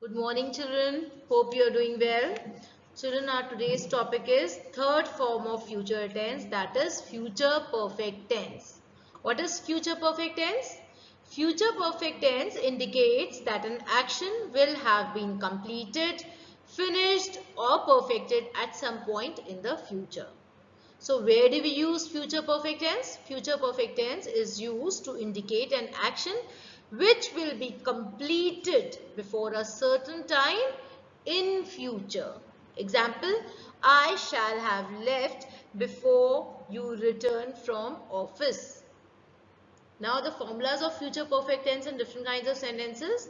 Good morning, children. Hope you are doing well. Children, our today's topic is third form of future tense, that is future perfect tense. What is future perfect tense? Future perfect tense indicates that an action will have been completed, finished or perfected at some point in the future. So where do we use future perfect tense? Future perfect tense is used to indicate an action which will be completed before a certain time in future. Example, I shall have left before you return from office. Now the formulas of future perfect tense and different kinds of sentences.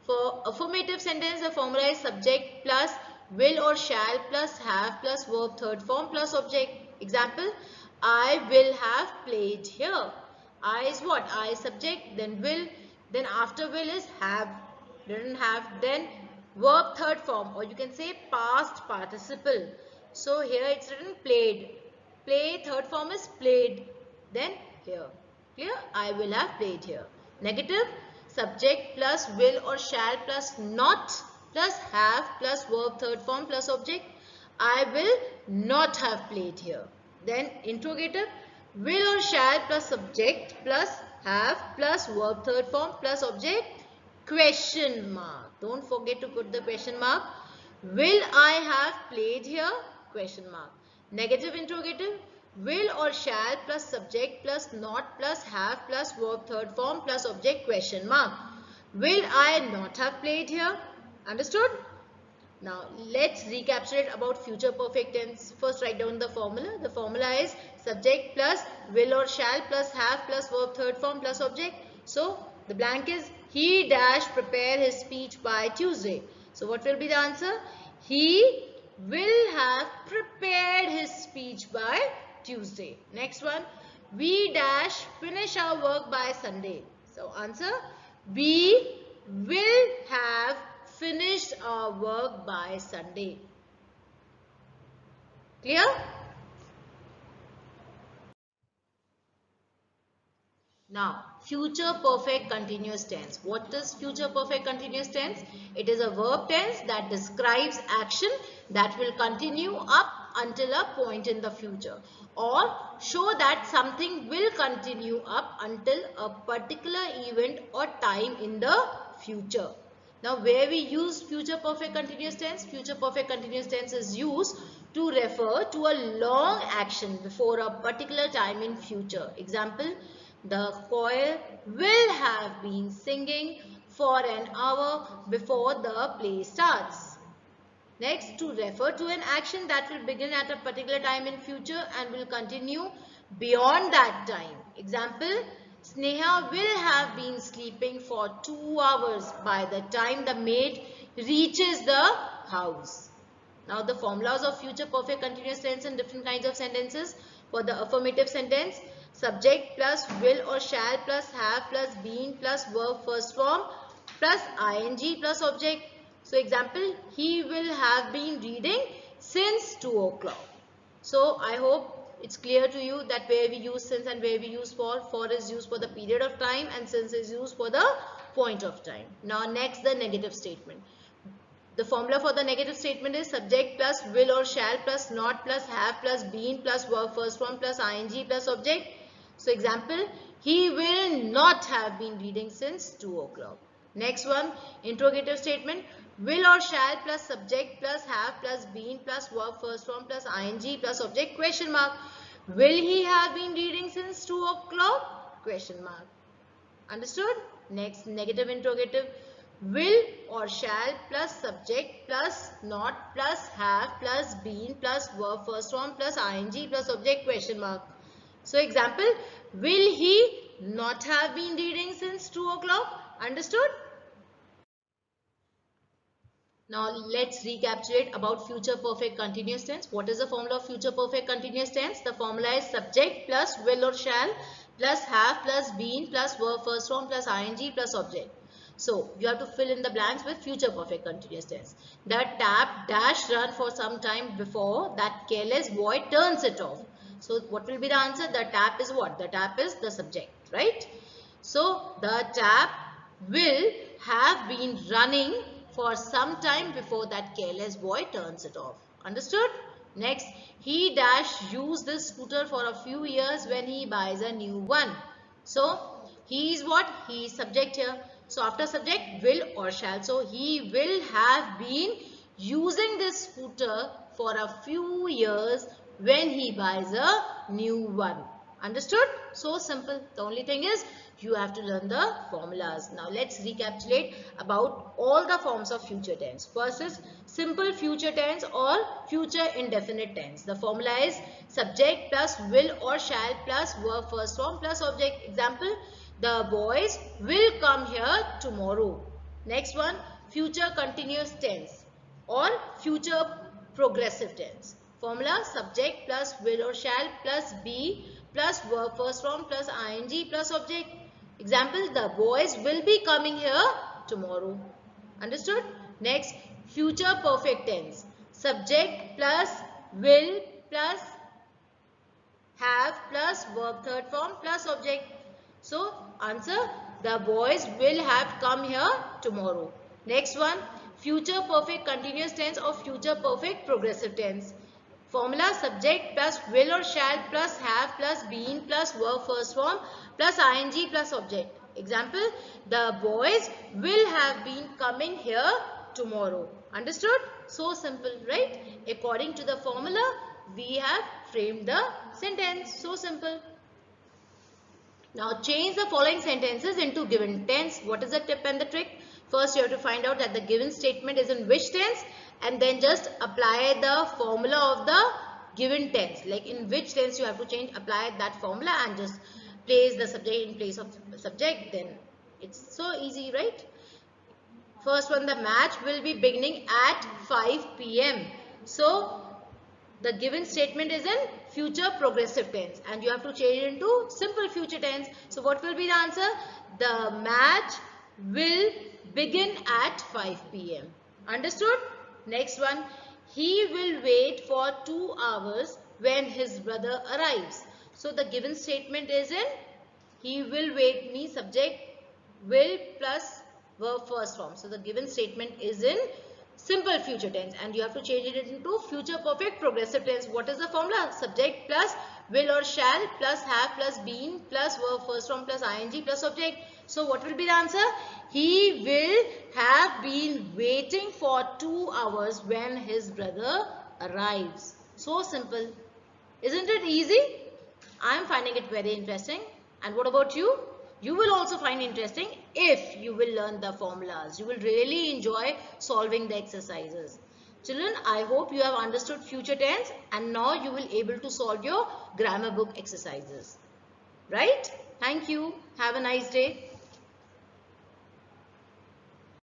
For affirmative sentence, the formula is subject plus will or shall plus have plus verb third form plus object. Example, I will have played here. I is what? I is subject, then will, then after will is have, didn't have, then verb third form, or you can say past participle. So here it's written played. Play third form is played, then here. Clear? I will have played here. Negative, subject plus will or shall plus not plus have plus verb third form plus object. I will not have played here. Then interrogative, will or shall plus subject plus have plus verb third form plus object, question mark. Don't forget to put the question mark. Will I have played here? Question mark. Negative interrogative, will or shall plus subject plus not plus have plus verb third form plus object, question mark. Will I not have played here? Understood? Now let's recapitulate about future perfect tense. First write down the formula. The formula is subject plus will or shall plus have plus verb third form plus object. So the blank is he dash prepare his speech by Tuesday. So what will be the answer? He will have prepared his speech by Tuesday. Next one, we dash finish our work by Sunday. So answer, we will have finished our work by Sunday. Clear? Now, future perfect continuous tense. What is future perfect continuous tense? It is a verb tense that describes action that will continue up until a point in the future, or show that something will continue up until a particular event or time in the future. Now, where we use future perfect continuous tense? Future perfect continuous tense is used to refer to a long action before a particular time in future. Example, the choir will have been singing for an hour before the play starts. Next, to refer to an action that will begin at a particular time in future and will continue beyond that time. Example, Sneha will have been sleeping for 2 hours by the time the maid reaches the house. Now the formulas of future perfect continuous tense and different kinds of sentences. For the affirmative sentence, subject plus will or shall plus have plus been plus verb first form plus ing plus object. So example, he will have been reading since 2 o'clock. So I hope it's clear to you that where we use since and where we use for. For is used for the period of time and since is used for the point of time. Now next, the negative statement. The formula for the negative statement is subject plus will or shall plus not plus have plus been plus verb first form plus ing plus object. So example, he will not have been reading since 2 o'clock. Next one, interrogative statement. Will or shall plus subject plus have plus been plus verb first form plus ing plus object, question mark. Will he have been reading since 2 o'clock? Question mark. Understood? Next, negative interrogative. Will or shall plus subject plus not plus have plus been plus verb first form plus ing plus object, question mark. So example, will he not have been reading since 2 o'clock? Understood? Now let's recapitulate about future perfect continuous tense. What is the formula of future perfect continuous tense? The formula is subject plus will or shall plus have plus been plus verb first form plus ing plus object. So you have to fill in the blanks with future perfect continuous tense. The tap dash run for some time before that careless boy turns it off. So what will be the answer? The tap is what? The tap is the subject, right? So the tap will have been running for some time before that careless boy turns it off. Understood? Next, he dash use this scooter for a few years when he buys a new one. So, he is what? He is subject here. So, after subject, will or shall. So, he will have been using this scooter for a few years when he buys a new one. Understood? So simple. The only thing is you have to learn the formulas. Now let's recapitulate about all the forms of future tense. First is simple future tense or future indefinite tense. The formula is subject plus will or shall plus verb first form plus object. Example, the boys will come here tomorrow. Next one, future continuous tense or future progressive tense. Formula subject plus will or shall plus be plus verb first form plus ing plus object. Example, the boys will be coming here tomorrow. Understood? Next, future perfect tense. Subject plus will plus have plus verb third form plus object. So, answer, the boys will have come here tomorrow. Next one, future perfect continuous tense or future perfect progressive tense. Formula subject plus will or shall plus have plus been plus verb first form plus ing plus object. Example, the boys will have been coming here tomorrow. Understood? So simple, right? According to the formula, we have framed the sentence. So simple. Now change the following sentences into given tense. What is the tip and the trick? First you have to find out that the given statement is in which tense and then just apply the formula of the given tense. Like in which tense you have to change, apply that formula and just place the subject in place of subject. Then it's so easy, right? First one, the match will be beginning at 5 p.m. So the given statement is in future progressive tense and you have to change it into simple future tense. So what will be the answer? The match will begin at 5 p.m. Understood? Next one, he will wait for 2 hours when his brother arrives. So the given statement is in he will wait, me subject will plus verb first form. So the given statement is in simple future tense and you have to change it into future perfect progressive tense. What is the formula? Subject plus will or shall plus have plus been plus verb first form plus ing plus object. So what will be the answer? He will have been waiting for 2 hours when his brother arrives. So simple. Isn't it easy? I am finding it very interesting. And what about you? You will also find interesting if you will learn the formulas. You will really enjoy solving the exercises. Children, I hope you have understood future tense and now you will able to solve your grammar book exercises. Right? Thank you. Have a nice day.